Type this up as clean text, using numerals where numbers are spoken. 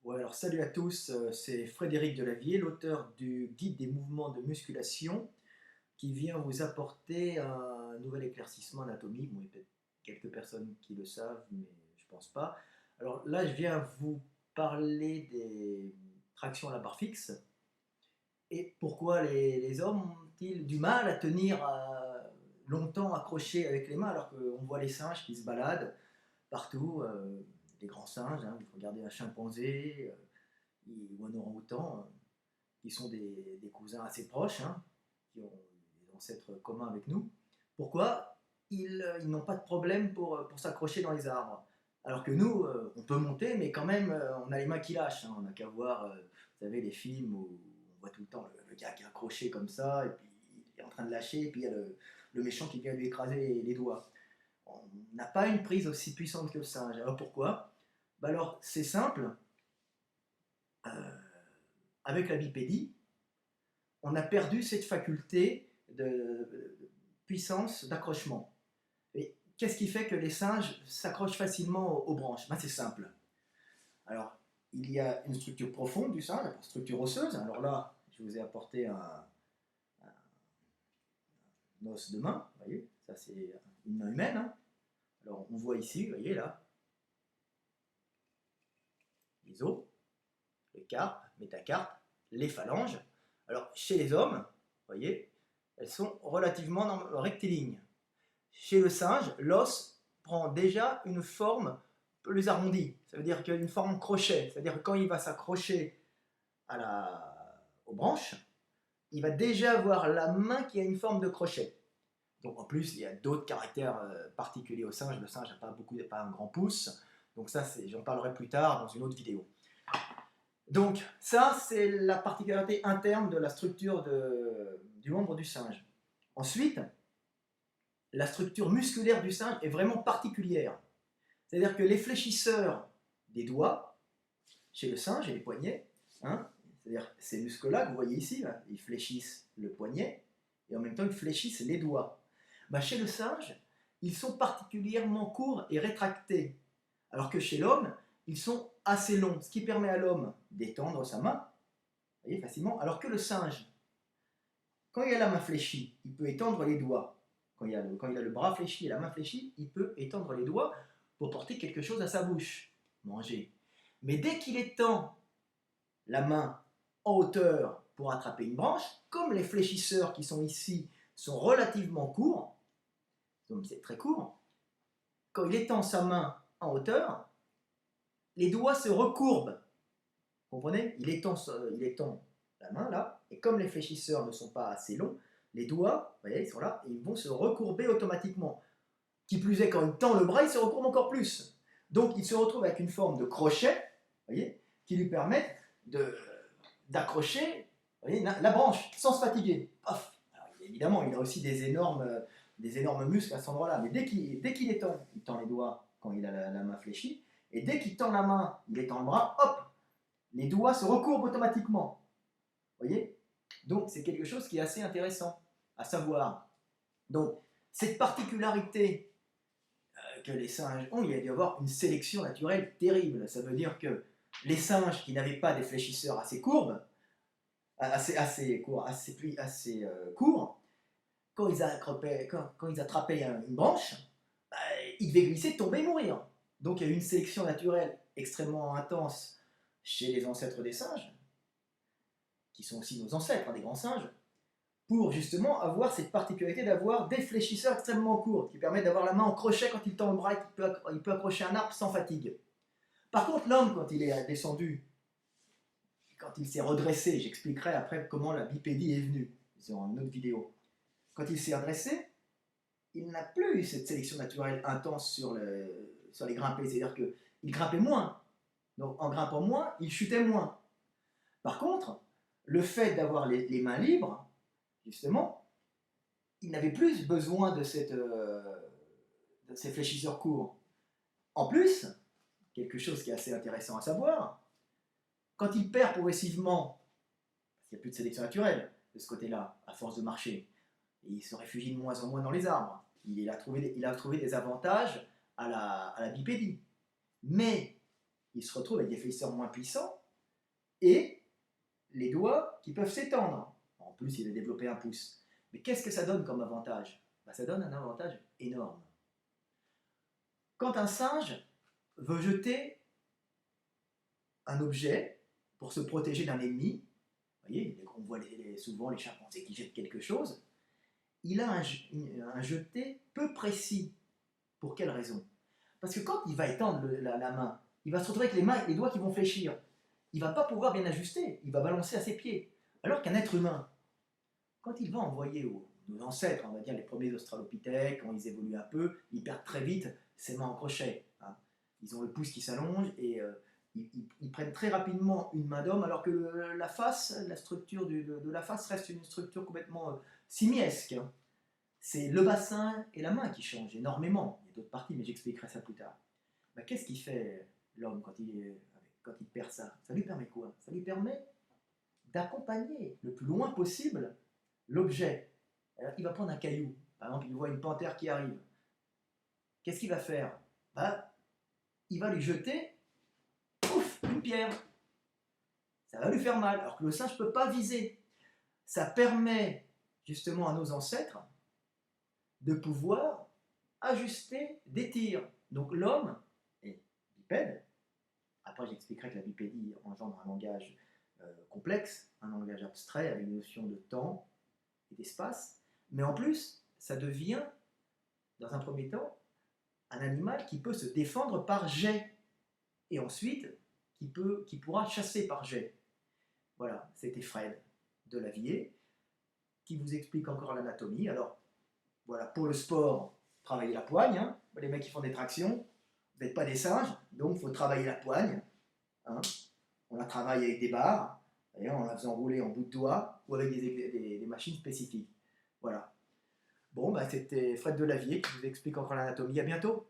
Ouais, alors salut à tous, c'est Frédéric Delavier, l'auteur du guide des mouvements de musculation, qui vient vous apporter un nouvel éclaircissement anatomique. Bon, il y a peut-être quelques personnes qui le savent, mais je pense pas. Alors là, je viens vous parler des tractions à la barre fixe et pourquoi les hommes ont-ils du mal à tenir longtemps accrochés avec les mains alors qu'on voit les singes qui se baladent partout, les grands singes, hein, vous regardez un chimpanzé ou un orang-outan, qui sont des cousins assez proches, hein, qui ont des ancêtres communs avec nous. Pourquoi ils n'ont pas de problème pour s'accrocher dans les arbres? Alors que nous, on peut monter, mais quand même, on a les mains qui lâchent, hein. On n'a qu'à voir, vous savez, les films où on voit tout le temps le gars qui est accroché comme ça, et puis il est en train de lâcher, et puis il y a le méchant qui vient lui écraser les doigts. On n'a pas une prise aussi puissante que le singe. Alors pourquoi? Bah alors, c'est simple. Euh, avec la bipédie, on a perdu cette faculté de puissance d'accrochement. Et qu'est-ce qui fait que les singes s'accrochent facilement aux branches? Ben, c'est simple. Alors, il y a une structure profonde du singe, la structure osseuse. Alors là, je vous ai apporté un os de main, vous voyez, ça c'est une main humaine, hein. Alors on voit ici, vous voyez là, les os, les carpes, métacarpes, les phalanges. Alors chez les hommes, vous voyez, elles sont relativement rectilignes. Chez le singe, l'os prend déjà une forme plus arrondie. Ça veut dire qu'il y a une forme crochet. C'est-à-dire que quand il va s'accrocher aux branches, il va déjà avoir la main qui a une forme de crochet. Donc en plus, il y a d'autres caractères particuliers au singe. Le singe n'a pas un grand pouce. Donc ça, j'en parlerai plus tard dans une autre vidéo. Donc ça, c'est la particularité interne de la structure du membre du singe. Ensuite, la structure musculaire du singe est vraiment particulière. C'est-à-dire que les fléchisseurs des doigts, chez le singe et les poignets, hein, c'est-à-dire ces muscles-là que vous voyez ici, là, ils fléchissent le poignet et en même temps ils fléchissent les doigts. Bah, chez le singe, ils sont particulièrement courts et rétractés, alors que chez l'homme, ils sont assez longs, ce qui permet à l'homme d'étendre sa main, vous voyez, facilement, alors que le singe, quand il a la main fléchie, il peut étendre les doigts. Quand il a le bras fléchi et la main fléchie, il peut étendre les doigts pour porter quelque chose à sa bouche, manger. Mais dès qu'il étend la main en hauteur pour attraper une branche, comme les fléchisseurs qui sont ici sont relativement courts, donc c'est très court, quand il étend sa main en hauteur, les doigts se recourbent. Vous comprenez? Il étend la main là, et comme les fléchisseurs ne sont pas assez longs, les doigts, vous voyez, ils sont là, et ils vont se recourber automatiquement. Qui plus est, quand il tend le bras, il se recourbe encore plus. Donc il se retrouve avec une forme de crochet, vous voyez, qui lui permet d'accrocher la branche sans se fatiguer. Paf. Alors, évidemment, il a aussi des énormes muscles à cet endroit-là, mais dès qu'il étend, il tend les doigts quand il a la main fléchie, et dès qu'il tend la main, il étend le bras, hop, les doigts se recourbent automatiquement. Vous voyez? Donc c'est quelque chose qui est assez intéressant à savoir. Donc cette particularité que les singes ont, il y a dû y avoir une sélection naturelle terrible. Ça veut dire que les singes qui n'avaient pas des fléchisseurs assez courbes, courts, quand ils attrapaient une branche, bah, ils devaient glisser, tomber et mourir. Donc il y a eu une sélection naturelle extrêmement intense chez les ancêtres des singes, qui sont aussi nos ancêtres, hein, des grands singes, pour justement avoir cette particularité d'avoir des fléchisseurs extrêmement courts, qui permettent d'avoir la main en crochet quand il tend le bras et qu'il peut accrocher un arbre sans fatigue. Par contre, l'homme, quand il est descendu, quand il s'est redressé, j'expliquerai après comment la bipédie est venue, dans une autre vidéo. Quand il s'est redressé, il n'a plus eu cette sélection naturelle intense sur les grimpés, c'est-à-dire qu'il grimpait moins. Donc en grimpant moins, il chutait moins. Par contre, le fait d'avoir les mains libres, justement, il n'avait plus besoin de ces fléchisseurs courts. En plus, quelque chose qui est assez intéressant à savoir, quand il perd progressivement, parce qu'il n'y a plus de sélection naturelle de ce côté-là, à force de marcher, et il se réfugie de moins en moins dans les arbres, il a trouvé des avantages à la bipédie. Mais il se retrouve avec des fléchisseurs moins puissants et les doigts qui peuvent s'étendre. En plus, il a développé un pouce. Mais qu'est-ce que ça donne comme avantage? Ça donne un avantage énorme. Quand un singe veut jeter un objet pour se protéger d'un ennemi, vous voyez, on voit souvent les chimpanzés qui jettent quelque chose, il a un jeté peu précis. Pour quelle raison? Parce que quand il va étendre la main, il va se retrouver avec les doigts qui vont fléchir. Il ne va pas pouvoir bien ajuster, il va balancer à ses pieds. Alors qu'un être humain, quand il va envoyer nos ancêtres, on va dire les premiers australopithèques, quand ils évoluent un peu, ils perdent très vite ses mains en crochet. Hein. Ils ont le pouce qui s'allonge et ils prennent très rapidement une main d'homme, alors que la face, la structure de la face reste une structure complètement simiesque. Hein. C'est le bassin et la main qui changent énormément. Il y a d'autres parties, mais j'expliquerai ça plus tard. Qu'est-ce qu'il fait l'homme quand il perd ça? Ça lui permet quoi? Ça lui permet d'accompagner le plus loin possible l'objet. Alors, il va prendre un caillou. Par exemple, il voit une panthère qui arrive. Qu'est-ce qu'il va faire? Il va lui jeter une pierre. Ça va lui faire mal, alors que le singe ne peut pas viser. Ça permet justement à nos ancêtres de pouvoir ajuster des tirs. Donc l'homme est bipède. Après, j'expliquerai que la bipédie engendre un langage complexe, un langage abstrait avec une notion de temps et d'espace. Mais en plus, ça devient, dans un premier temps, un animal qui peut se défendre par jet. Et ensuite, qui pourra chasser par jet. Voilà, c'était Fred Delavier qui vous explique encore l'anatomie. Alors, voilà, pour le sport, travailler la poigne. Hein. Les mecs qui font des tractions, vous n'êtes pas des singes, donc il faut travailler la poigne. Hein. On la travaille avec des barres, en la faisant rouler en bout de doigt ou avec des machines spécifiques. Voilà. Bon, c'était Fred Delavier qui vous explique encore l'anatomie. À bientôt.